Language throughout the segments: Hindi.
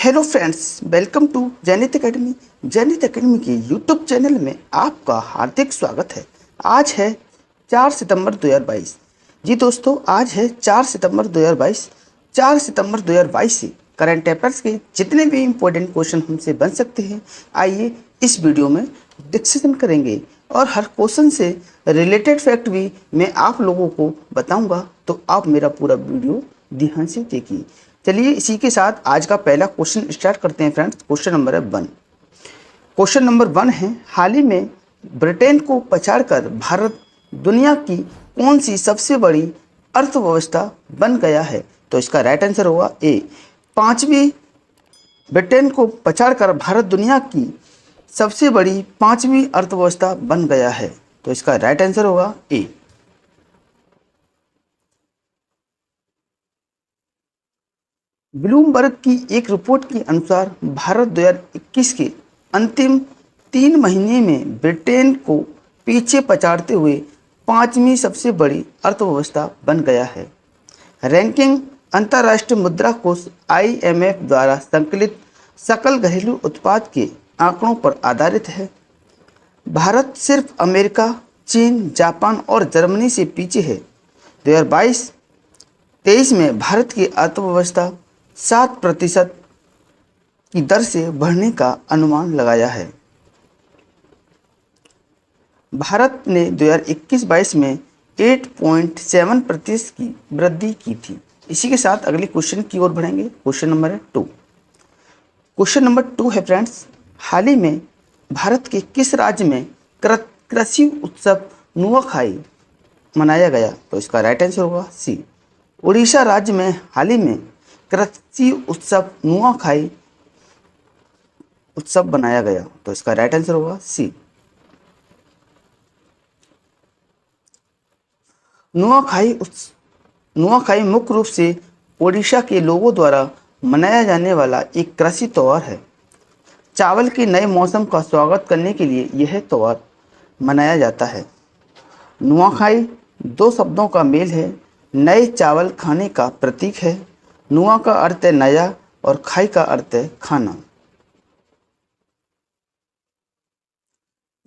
Hello friends, welcome to Jainit academy. Jainit academy के यूट्यूब चैनल में आपका हार्दिक स्वागत है। आज है 4 सितंबर 2022। जी दोस्तों, आज है 4 सितंबर 2022। 4 सितंबर 2022 से करंट अफेयर्स के जितने भी इम्पोर्टेंट क्वेश्चन हमसे बन सकते हैं, आइए इस वीडियो में डिस्कशन करेंगे और हर क्वेश्चन से रिलेटेड फैक्ट भी मैं आप लोगों को बताऊंगा, तो आप मेरा पूरा वीडियो ध्यान से देखिए। चलिए इसी के साथ आज का पहला क्वेश्चन स्टार्ट करते हैं फ्रेंड्स। क्वेश्चन नंबर है 1। क्वेश्चन नंबर 1 है, हाल ही में ब्रिटेन को पछाड़कर भारत दुनिया की कौन सी सबसे बड़ी अर्थव्यवस्था बन गया है? तो इसका राइट आंसर होगा ए। पांचवी ब्रिटेन को पछाड़कर भारत दुनिया की सबसे बड़ी पांचवी अर्थव्यवस्था बन गया है, तो इसका राइट आंसर होगा ए। ब्लूमबर्ग की एक रिपोर्ट के अनुसार भारत 2021 के अंतिम 3 महीने में ब्रिटेन को पीछे पछाड़ते हुए पांचवी सबसे बड़ी अर्थव्यवस्था बन गया है। रैंकिंग अंतर्राष्ट्रीय मुद्रा कोष IMF द्वारा संकलित सकल घरेलू उत्पाद के आंकड़ों पर आधारित है। भारत सिर्फ अमेरिका, चीन, जापान और जर्मनी से पीछे है। 2022-23 में भारत की अर्थव्यवस्था 7% की दर से बढ़ने का अनुमान लगाया है। भारत ने 2021-22 में 8.7% की वृद्धि की थी। इसी के साथ अगले क्वेश्चन की ओर बढ़ेंगे। क्वेश्चन नंबर है 2। क्वेश्चन नंबर 2 है फ्रेंड्स, हाल ही में भारत के किस राज्य में कृषि उत्सव नुआखाई मनाया गया? तो इसका राइट आंसर होगा सी। उड़ीसा राज्य में हाल ही में कृषि उत्सव नुआखाई उत्सव बनाया गया, तो इसका राइट आंसर होगा सी। नुआखाई मुख्य रूप से ओडिशा के लोगों द्वारा मनाया जाने वाला एक कृषि त्यौहार है। चावल के नए मौसम का स्वागत करने के लिए यह त्यौहार मनाया जाता है। नुआखाई दो शब्दों का मेल है। नए चावल खाने का प्रतीक है। नुआ का अर्थ है नया और खाई का अर्थ है खाना।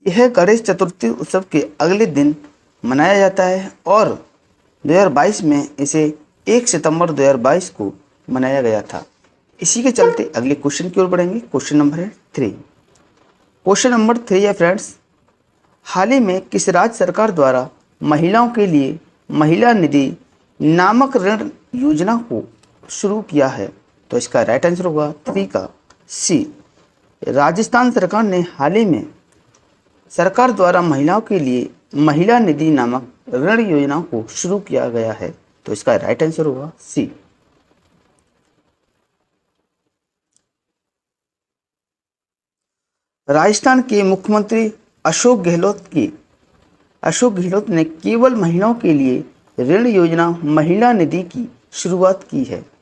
यह गणेश चतुर्थी उत्सव के अगले दिन मनाया जाता है और 2022 में इसे 1 सितंबर 2022 को मनाया गया था। इसी के चलते अगले क्वेश्चन की ओर बढ़ेंगे। क्वेश्चन नंबर है 3। क्वेश्चन नंबर 3 है फ्रेंड्स, हाल ही में किस राज्य सरकार द्वारा महिलाओं के लिए महिला निधि नामक ऋण योजना को शुरू किया है? तो इसका राइट आंसर होगा 3 का सी। राजस्थान सरकार ने हाल ही में सरकार द्वारा महिलाओं के लिए महिला निधि नामक ऋण योजना को शुरू किया गया है, तो इसका राइट आंसर होगा सी। राजस्थान के मुख्यमंत्री अशोक गहलोत ने केवल महिलाओं के लिए ऋण योजना महिला निधि की शुरुआत की है।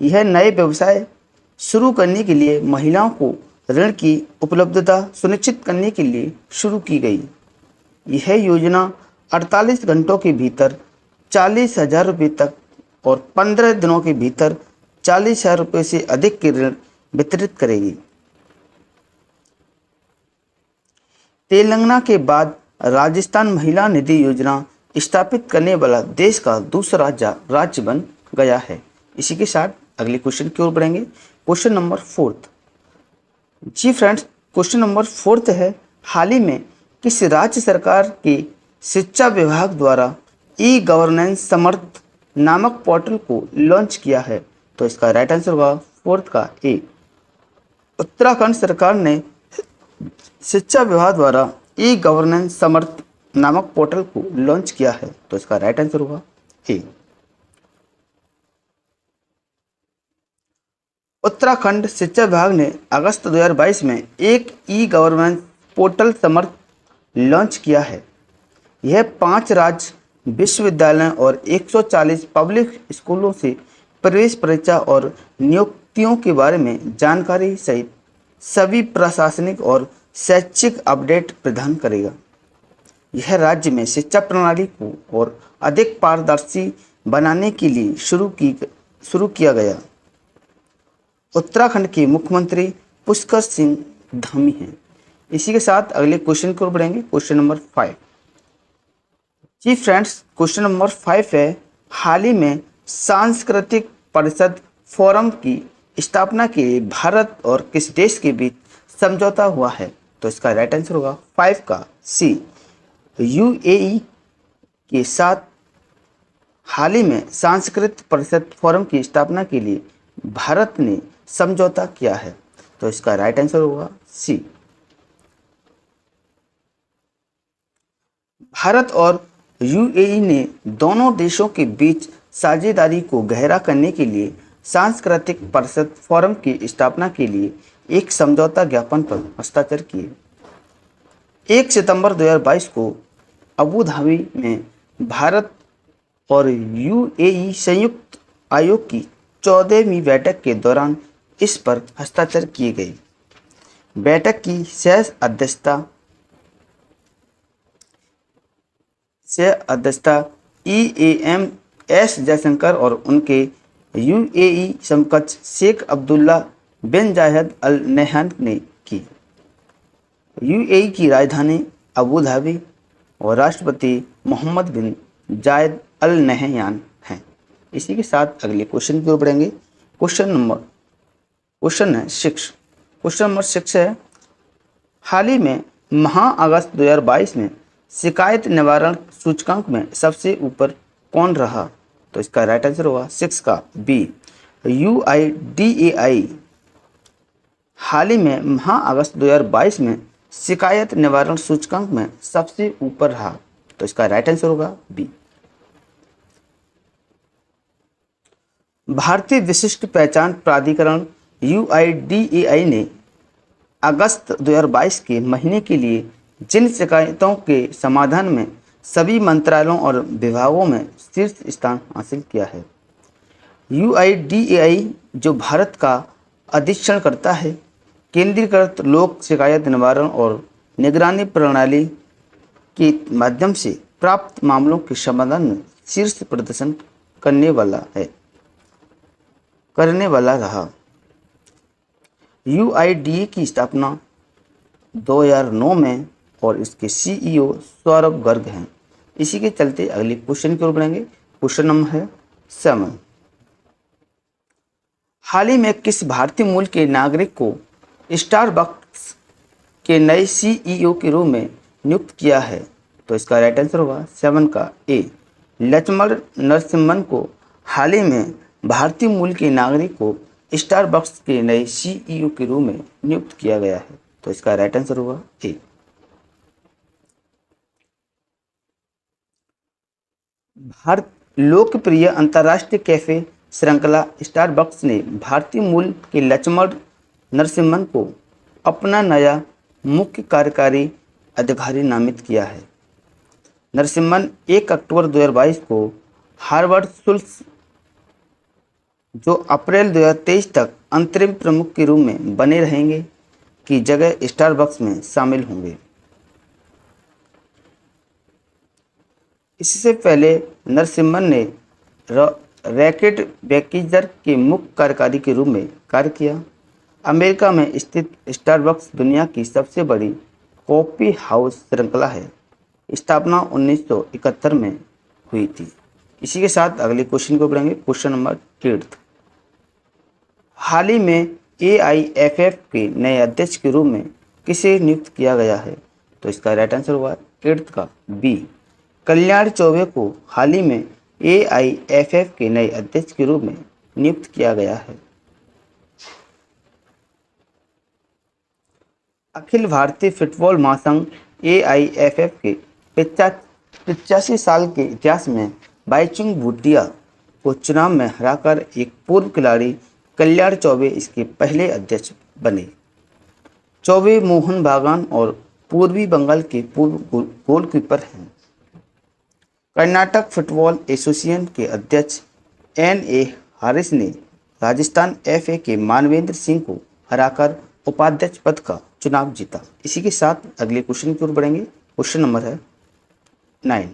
यह नए व्यवसाय शुरू करने के लिए महिलाओं को ऋण की उपलब्धता सुनिश्चित करने के लिए शुरू की गई। यह योजना 48 घंटों के भीतर 40,000 रुपये तक और 15 दिनों के भीतर 40,000 रुपये से अधिक के ऋण वितरित करेगी। तेलंगाना के बाद राजस्थान महिला निधि योजना स्थापित करने वाला देश का दूसरा राज्य बन गया है। इसी के साथ अगले क्वेश्चन की ओर बढ़ेंगे। Question number 4। जी फ्रेंड्स, क्वेश्चन नंबर 4 है, हाल ही में किस राज्य सरकार के शिक्षा विभाग द्वारा ई-गवर्नेंस समर्थ नामक पोर्टल को लॉन्च किया है? तो इसका राइट आंसर होगा 4 का ए। उत्तराखंड सरकार ने शिक्षा विभाग द्वारा ई-गवर्नेंस समर्थ नामक पोर्टल को लॉन्च किया है, तो इसका राइट आंसर होगा ए। उत्तराखंड शिक्षा विभाग ने अगस्त 2022 में एक ई-गवर्नेंस पोर्टल समर्थ लॉन्च किया है। यह 5 राज्य विश्वविद्यालयों और 140 पब्लिक स्कूलों से प्रवेश परीक्षा और नियुक्तियों के बारे में जानकारी सहित सभी प्रशासनिक और शैक्षिक अपडेट प्रदान करेगा। यह राज्य में शिक्षा प्रणाली को और अधिक पारदर्शी बनाने के लिए शुरू किया गया उत्तराखंड के मुख्यमंत्री पुष्कर सिंह धामी हैं। इसी के साथ अगले क्वेश्चन की ओर बढ़ेंगे। Question number 5। जी फ्रेंड्स, क्वेश्चन नंबर 5 है, हाल ही में सांस्कृतिक परिषद फोरम की स्थापना के लिए भारत और किस देश के बीच समझौता हुआ है? तो इसका राइट आंसर होगा 5 का सी, यूएई के साथ हाल ही में सांस्कृतिक परिषद फोरम की स्थापना के लिए भारत ने समझौता किया है। तो इसका राइट आंसर होगा सी। भारत और यूएई ने दोनों देशों के बीच साझेदारी को गहरा करने के लिए सांस्कृतिक परिषद फोरम की स्थापना के लिए एक समझौता ज्ञापन पर हस्ताक्षर किए। 1 सितंबर 2022 को अबू धाबी में भारत और यूएई संयुक्त आयोग की 14वीं बैठक के दौरान इस पर हस्ताक्षर किए गए। बैठक की सह अध्यक्षता EAM जयशंकर और उनके यूएई समकक्ष शेख अब्दुल्ला बिन जायद अल नहयान ने की। यूएई की राजधानी अबू धाबी और राष्ट्रपति मोहम्मद बिन जायद अल नहयान हैं। इसी के साथ अगले क्वेश्चन की ओर बढ़ेंगे। क्वेश्चन नंबर 6 है, हाल ही में महा अगस्त 2022 में शिकायत निवारण सूचकांक में सबसे ऊपर कौन रहा? तो इसका राइट आंसर होगा 6 का बी, UIDAI हाल ही में महा अगस्त 2022 में शिकायत निवारण सूचकांक में सबसे ऊपर रहा। तो इसका राइट आंसर होगा बी। भारतीय विशिष्ट पहचान प्राधिकरण UIDAI ने अगस्त 2022 के महीने के लिए जिन शिकायतों के समाधान में सभी मंत्रालयों और विभागों में शीर्ष स्थान हासिल किया है। UIDAI जो भारत का अधीक्षण करता है, केंद्रीकृत लोक शिकायत निवारण और निगरानी प्रणाली के माध्यम से प्राप्त मामलों के समाधान में शीर्ष प्रदर्शन करने वाला रहा। UIDAI की स्थापना 2009 में और इसके CEO सौरभ गर्ग हैं। इसी के चलते अगले क्वेश्चन की ओर बढ़ेंगे। क्वेश्चन नंबर है 7। हाल ही में किस भारतीय मूल के नागरिक को स्टारबक्स के नए CEO के रूप में नियुक्त किया है? तो इसका राइट आंसर होगा 7 का ए, लक्ष्मण नरसिम्हन को हाल ही में भारतीय मूल के नागरिक को स्टारबक्स के नए CEO के रूप में नियुक्त किया गया है। तो इसका राइट आंसर होगा ए। भारत लोकप्रिय अंतर्राष्ट्रीय कैफे श्रृंखला स्टारबक्स ने भारतीय मूल के लक्ष्मण नरसिम्हन को अपना नया मुख्य कार्यकारी अधिकारी नामित किया है। नरसिम्हन 1 अक्टूबर 2022 को हार्वर्ड शुल्क, जो अप्रैल 2023 तक अंतरिम प्रमुख के रूप में बने रहेंगे, की जगह स्टारबक्स में शामिल होंगे। इससे पहले नरसिम्हन ने रैकेट बेकीजर के मुख्य कार्यकारी के रूप में कार्य किया। अमेरिका में स्थित स्टारबक्स दुनिया की सबसे बड़ी कॉफ़ी हाउस श्रृंखला है। स्थापना 1971 में हुई थी। इसी के साथ अगले क्वेश्चन को बढ़ेंगे। Question number 8। हाल ही में AIFF के नए अध्यक्ष के रूप में किसे नियुक्त किया गया है? तो इसका राइट आंसर होगा 8 का बी, कल्याण चौबे को हाल ही में AIFF के नए अध्यक्ष के रूप में नियुक्त किया गया है। अखिल भारतीय फुटबॉल महासंघ AIFF के 85 साल के इतिहास में बाईचुंग भूटिया को चुनाव में हराकर एक पूर्व खिलाड़ी कल्याण चौबे इसके पहले अध्यक्ष बने। चौबे मोहन बागान और पूर्वी बंगाल के पूर्व गोलकीपर हैं। कर्नाटक फुटबॉल एसोसिएशन के अध्यक्ष NA हारिस ने राजस्थान FA के मानवेंद्र सिंह को हराकर उपाध्यक्ष पद का चुनाव जीता। इसी के साथ अगले क्वेश्चन की ओर बढ़ेंगे। क्वेश्चन नंबर है 9।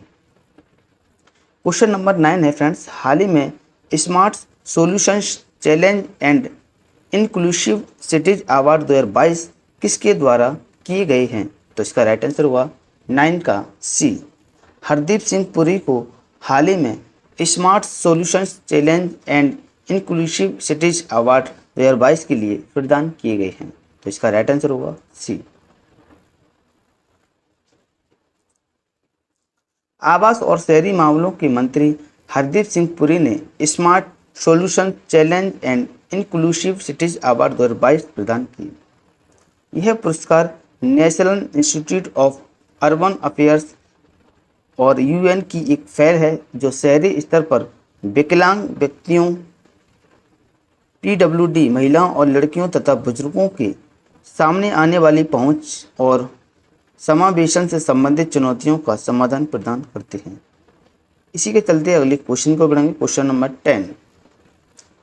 क्वेश्चन नंबर 9 है फ्रेंड्स, हाल ही में smart solutions challenge and inclusive cities award 2022 किसके द्वारा किए गए हैं? तो इसका राइट आंसर हुआ 9 का सी। हरदीप सिंह पुरी को हाल ही में smart solutions challenge and inclusive cities award 2022 के लिए प्रदान किए गए हैं। तो इसका राइट आंसर होगा सी। आवास और शहरी मामलों के मंत्री हरदीप सिंह पुरी ने smart solution challenge and inclusive cities award 2022 प्रदान किए। यह पुरस्कार national institute of urban affairs और यूएन की एक पहल है जो शहरी स्तर पर विकलांग व्यक्तियों, पीडब्ल्यूडी महिलाओं और लड़कियों तथा बुजुर्गों के सामने आने वाली पहुंच और समावेशन से संबंधित चुनौतियों का समाधान प्रदान करते हैं। इसी के चलते अगले क्वेश्चन को बढ़ेंगे। Question number 10।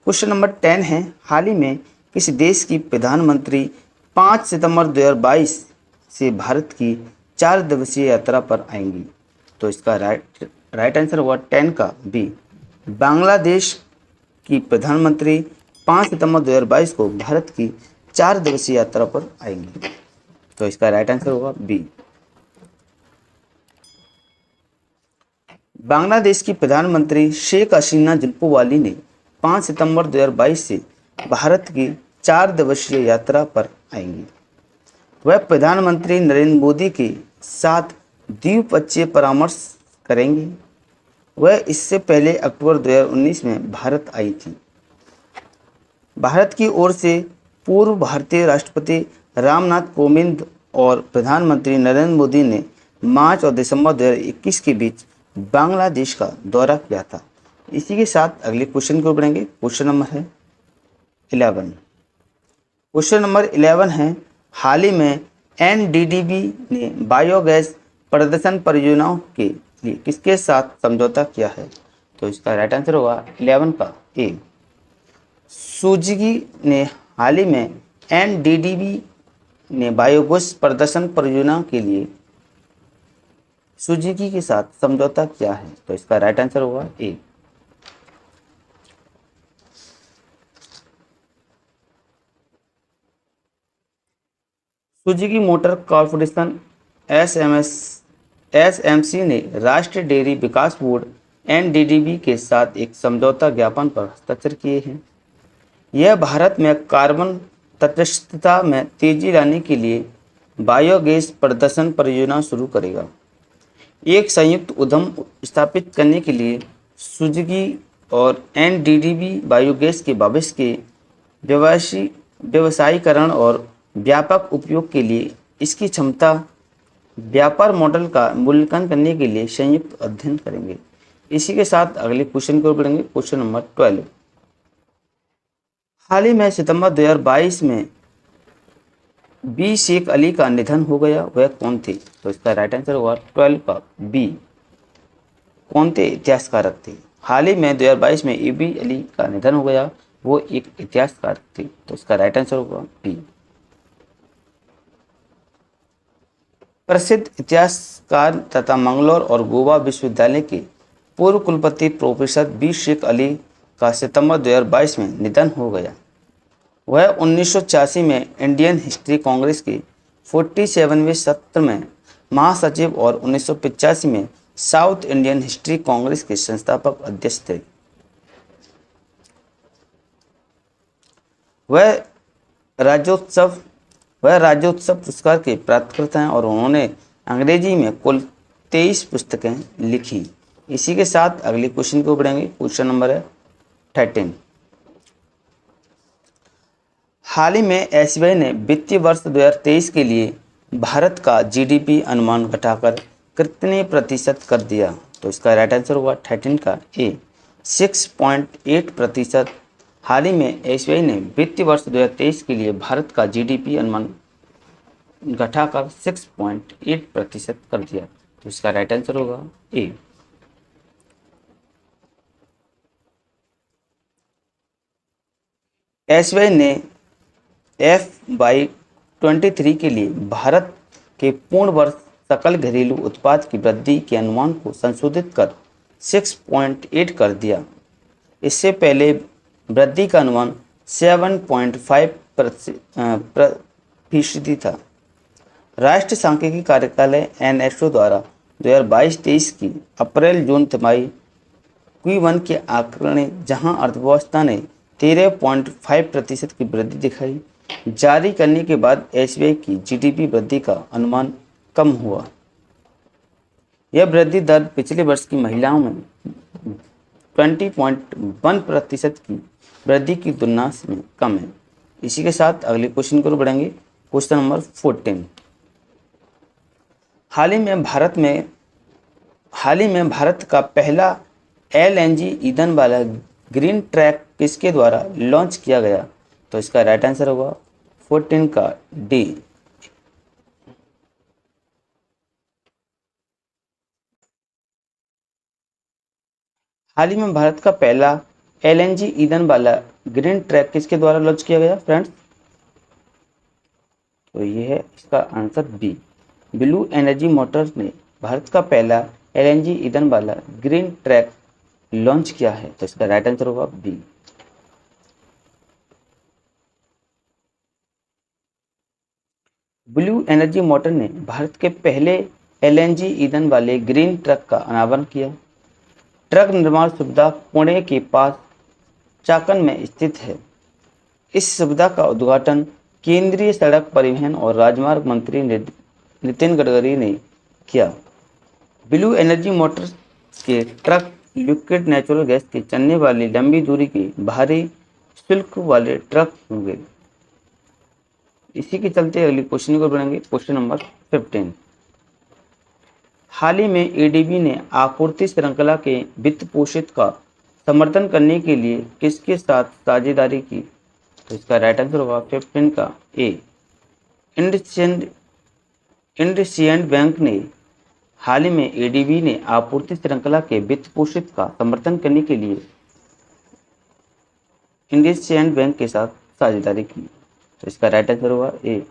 क्वेश्चन नंबर 10 है, हाल ही में किस देश की प्रधानमंत्री 5 सितंबर 2022 से भारत की 4 दिवसीय यात्रा पर आएंगी? तो इसका राइट आंसर हुआ 10 का बी। बांग्लादेश की प्रधानमंत्री 5 सितंबर 2022 को भारत की 4 दिवसीय यात्रा पर आएंगी। तो इसका राइट आंसर होगा बी। बांग्लादेश की प्रधानमंत्री शेख हसीना जुल्फोवाली ने 5 सितंबर 2022 से भारत की 4 दिवसीय यात्रा पर आएंगी। वह प्रधानमंत्री नरेंद्र मोदी के साथ द्विपक्षीय परामर्श करेंगी। वह इससे पहले अक्टूबर 2019 में भारत आई थी। भारत की ओर से पूर्व भारतीय राष्ट्रपति रामनाथ कोविंद और प्रधानमंत्री नरेंद्र मोदी ने मार्च और दिसंबर 2021 के बीच बांग्लादेश का दौरा किया था। इसी के साथ अगले क्वेश्चन को बढ़ेंगे। क्वेश्चन नंबर है 11। क्वेश्चन नंबर 11 है, हाल ही में एनडीडीबी ने बायोगैस प्रदर्शन परियोजनाओं के लिए किसके साथ समझौता किया है? तो इसका राइट आंसर होगा 11 का ए। सुजुकी ने हाल ही में एनडीडीबी ने बायोगैस प्रदर्शन परियोजना के लिए सुजुकी के साथ समझौता किया है। तो इसका राइट आंसर होगा ए। सुजुकी मोटर कॉर्पोरेशन एसएमसी ने राष्ट्रीय डेयरी विकास बोर्ड एनडीडीबी के साथ एक समझौता ज्ञापन पर हस्ताक्षर किए हैं। यह भारत में कार्बन तटस्थता में तेजी लाने के लिए बायोगैस प्रदर्शन परियोजना शुरू करेगा। एक संयुक्त उद्यम स्थापित करने के लिए सुजुकी और एनडीडीबी बायोगैस के भविष्य के व्यवसायीकरण और व्यापक उपयोग के लिए इसकी क्षमता व्यापार मॉडल का मूल्यांकन करने के लिए संयुक्त अध्ययन करेंगे। इसी के साथ अगले क्वेश्चन को बढ़ेंगे। Question number 12। हाल ही में सितंबर 2022 में बी शेख अली का निधन हो गया। वह कौन थे? तो इसका राइट आंसर होगा 12 का बी। कौन थे? इतिहासकारक थे। हाल ही में 2022 में ए बी अली का निधन हो गया। वो एक इतिहासकार थे। तो इसका राइट आंसर होगा बी। प्रसिद्ध इतिहासकार तथा मंगलौर और गोवा विश्वविद्यालय के पूर्व कुलपति प्रोफेसर बी शेख अली का सितंबर 2022 में निधन हो गया। वह 1986 में इंडियन हिस्ट्री कांग्रेस के 47वें सत्र में महासचिव और 1985 में साउथ इंडियन हिस्ट्री कांग्रेस के संस्थापक अध्यक्ष थे। वह राज्योत्सव पुरस्कार के प्राप्तकर्ता हैं और उन्होंने अंग्रेजी में कुल 23 पुस्तकें लिखी। इसी के साथ अगले क्वेश्चन को बढ़ेंगे। क्वेश्चन नंबर है 13। हाल ही में एसबीआई ने वित्तीय वर्ष 2023 के लिए भारत का जीडीपी अनुमान घटाकर कितने प्रतिशत कर दिया? तो इसका राइट आंसर होगा 13 का ए, 6.8%। हाल ही में एसबीआई ने वित्तीय वर्ष 2023 के लिए भारत का जीडीपी अनुमान घटाकर 6.8% कर दिया। तो इसका राइट आंसर होगा ए। एसबीआई ने FY23 के लिए भारत के पूर्ण वर्ष सकल घरेलू उत्पाद की वृद्धि के अनुमान को संशोधित कर 6.8 कर दिया। इससे पहले वृद्धि का अनुमान 7.5% था। राष्ट्रीय सांख्यिकी कार्यालय एनएसओ द्वारा 2022-23 की अप्रैल जून तिमाही Q1 के आंकड़े, जहां अर्थव्यवस्था ने 13.5% की वृद्धि दिखाई, जारी करने के बाद एसबीआई की जीडीपी वृद्धि का अनुमान कम हुआ। यह वृद्धि दर पिछले वर्ष की महिलाओं में 20.1% की वृद्धि की तुलना में कम है। इसी के साथ अगले क्वेश्चन की ओर बढ़ेंगे। Question number 14। हाल ही में भारत का पहला एलएनजी ईंधन वाला ग्रीन ट्रैक किसके द्वारा लॉन्च किया गया? तो इसका राइट आंसर होगा 14 का डी। हाल ही में भारत का पहला एलएनजी ईंधन वाला ग्रीन ट्रैक किसके द्वारा लॉन्च किया गया फ्रेंड्स? तो ये है इसका answer B. Blue Energy Motors ने भारत का पहला एलएनजी ईंधन वाला ग्रीन ट्रैक लॉन्च किया है। तो इसका राइट आंसर होगा बी। ब्लू एनर्जी मोटर ने भारत के पहले एलएनजी ईंधन वाले ग्रीन ट्रक का अनावरण किया। ट्रक निर्माण सुविधा पुणे के पास चाकन में स्थित है। इस सुविधा का उद्घाटन केंद्रीय सड़क परिवहन और राजमार्ग मंत्री नितिन गडकरी ने किया। ब्लू एनर्जी मोटर्स के ट्रक लिक्विड नेचुरल गैस के चलने वाली लंबी दूरी के भारी शुल्क वाले ट्रक होंगे। इसी के चलते अगले क्वेश्चन को बढ़ेंगे। Question number 15। हाल ही में एडीबी ने आपूर्ति श्रृंखला के वित्त पोषित का समर्थन करने के लिए किसके साथ साझेदारी की? तो इसका राइट आंसर होगा 15 का ए। इंडसइंड बैंक ने हाल ही में एडीबी ने आपूर्ति श्रृंखला के वित्त पोषित का समर्थन करने के लिए इंडसइंड बैंक के साथ साझेदारी की। तो इसका राइट आंसर होगा ए।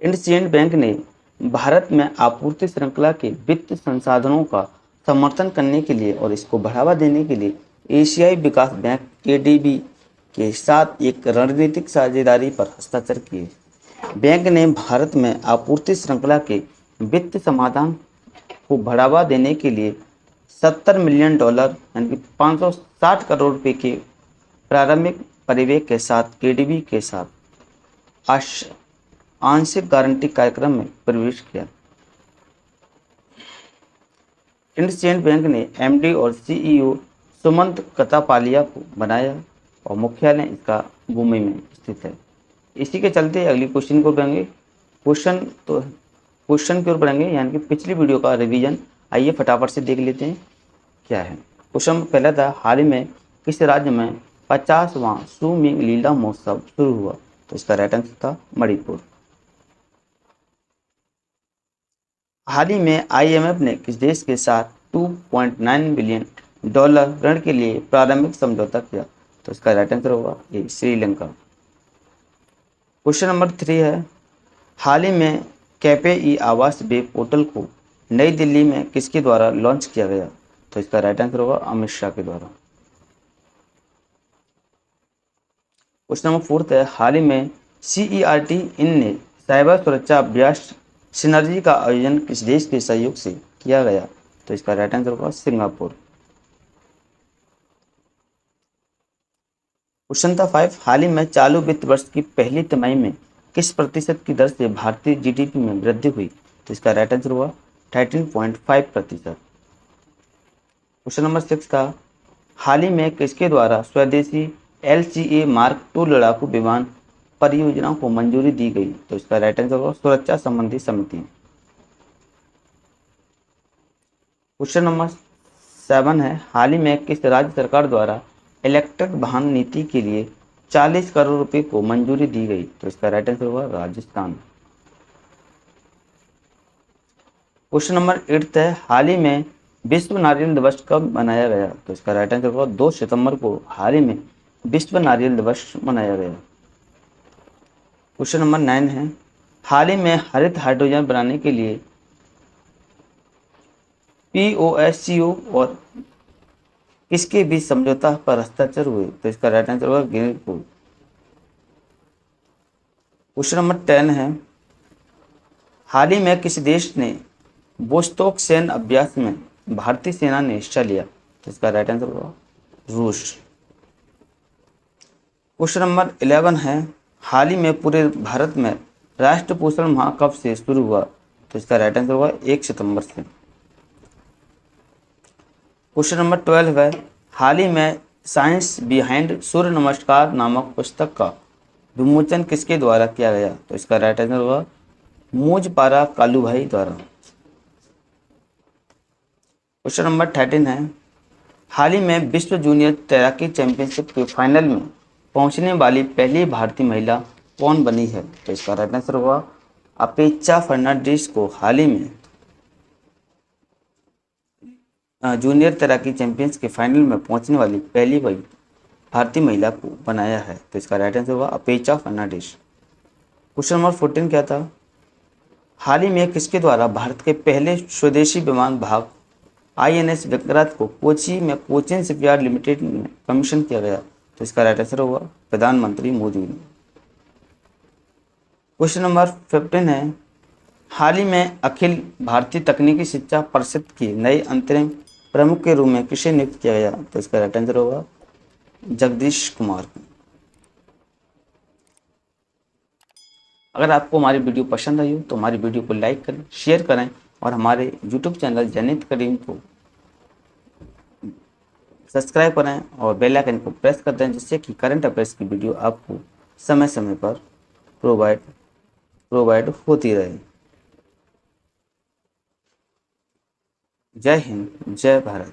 इंडसइंड बैंक ने भारत में आपूर्ति श्रृंखला के वित्त संसाधनों का समर्थन करने के लिए और इसको बढ़ावा देने के लिए एशियाई विकास बैंक एडीबी के साथ एक रणनीतिक साझेदारी पर हस्ताक्षर किए। बैंक ने भारत में आपूर्ति श्रृंखला के वित्त समाधान को बढ़ावा देने के लिए $70 मिलियन यानी कि 560 करोड़ रुपए के प्रारंभिक परिव्यय के साथ एडीबी के साथ आंशिक गारंटी कार्यक्रम में प्रवेश किया। इंडसइंड बैंक ने एमडी और सीईओ सुमंत कतापालिया को बनाया और मुख्यालय इसका मुंबई में स्थित है। इसी के चलते अगली क्वेश्चन को बढ़ेंगे। क्वेश्चन की ओर बढ़ेंगे, यानी कि पिछली वीडियो का रिवीजन। आइए फटाफट से देख लेते हैं क्या है। क्वेश्चन पहला था, हाल ही में किस राज्य में 50वां सुमिंग लीला महोत्सव शुरू हुआ? तो इसका राइट आंसर था मणिपुर। हाल ही में आईएमएफ ने किस देश के साथ $2.9 बिलियन ऋण के लिए प्रारंभिक समझौता किया? तो इसका राइट आंसर होगा ए, श्रीलंका। क्वेश्चन नंबर 3 है, हाल ही में कैफे ई आवास वेब पोर्टल को नई दिल्ली में किसके द्वारा लॉन्च किया गया? तो इसका राइट आंसर होगा अमित शाह के द्वारा। क्वेश्चन नंबर 4 है, हाल ही में CERT इन ने साइबर सुरक्षा अभ्यास सिनर्जी का आयोजन किस देश के सहयोग से किया गया? तो इसका राइट आंसर होगा सिंगापुर। क्वेश्चन था 5, हाल ही में चालू वित्त वर्ष की पहली तिमाही में किस प्रतिशत की दर से भारतीय जीडीपी में वृद्धि हुई? तो इसका राइट आंसर हुआ 13.5%। क्वेश्चन नंबर 6 था, हाल ही में किसके द्वारा स्वदेशी LCA मार्क 2 लड़ाकू विमान परियोजना को मंजूरी दी गई? तो इसका राइट आंसर होगा सुरक्षा संबंधी समिति। क्वेश्चन नंबर 7 है, हाल ही में किस राज्य सरकार द्वारा इलेक्ट्रिक वाहन नीति के लिए 40 करोड़ रुपए को मंजूरी दी गई? तो इसका राइट आंसर होगा राजस्थान। क्वेश्चन नंबर 8 है, हाल ही में विश्व नारियल दिवस कब मनाया गया? तो इसका राइट आंसर होगा 2 सितंबर को हाल ही में विश्व नारियल दिवस मनाया गया। क्वेश्चन नंबर 9 है, हाल ही में हरित हाइड्रोजन बनाने के लिए POSCO और किसके बीच समझौता पर हस्ताक्षर हुए? तो इसका राइट आंसर होगा गिरपुर। क्वेश्चन नंबर 10 है, हाल ही में किस देश ने वोस्तोक सैन्य अभ्यास में भारतीय सेना ने हिस्सा लिया? तो इसका राइट आंसर होगा रूस। क्वेश्चन नंबर 11 है, हाल ही में पूरे भारत में राष्ट्रीय पोषण माह कब से शुरू हुआ? तो इसका राइट आंसर होगा 1 सितंबर से। क्वेश्चन नंबर 12 है, हाल ही में साइंस बिहाइंड सूर्य नमस्कार नामक पुस्तक का विमोचन किसके द्वारा किया गया? तो इसका राइट आंसर होगा मूजपारा कालूभाई द्वारा। क्वेश्चन नंबर 13 है, हाल ही में विश्व जूनियर तैराकी चैंपियनशिप के फाइनल में पहुंचने वाली पहली भारतीय महिला कौन बनी है? तो इसका राइट आंसर होगा अपेक्षा फर्नांडिस को हाल ही में जूनियर तैराकी चैंपियंस के फाइनल में पहुंचने वाली पहली भारतीय महिला को बनाया है। तो इसका राइट आंसर होगा अपेक्षा फर्नांडिस। क्वेश्चन नंबर 14 क्या था, हाल ही में किसके द्वारा भारत के पहले स्वदेशी विमान भाग INS विक्रांत को कोची में कोचिन शिपयार्ड लिमिटेड में कमीशन किया गया? तो इसका राइट आंसर होगा प्रधानमंत्री मोदी ने। क्वेश्चन नंबर 15 है, हाल ही में अखिल भारतीय तकनीकी शिक्षा परिषद के नए अंतरिम प्रमुख के रूप में किसे नियुक्त किया गया? तो इसका राइट आंसर होगा जगदीश कुमार को। अगर आपको हमारी वीडियो पसंद आई हो तो हमारी वीडियो को लाइक करें, शेयर करें और हमारे यूट्यूब चैनल जनित करीम को सब्सक्राइब करें और बेल आइकन को प्रेस कर दें, जिससे कि करंट अफेयर्स की वीडियो आपको समय समय पर प्रोवाइड होती रहे। जय हिंद, जय भारत।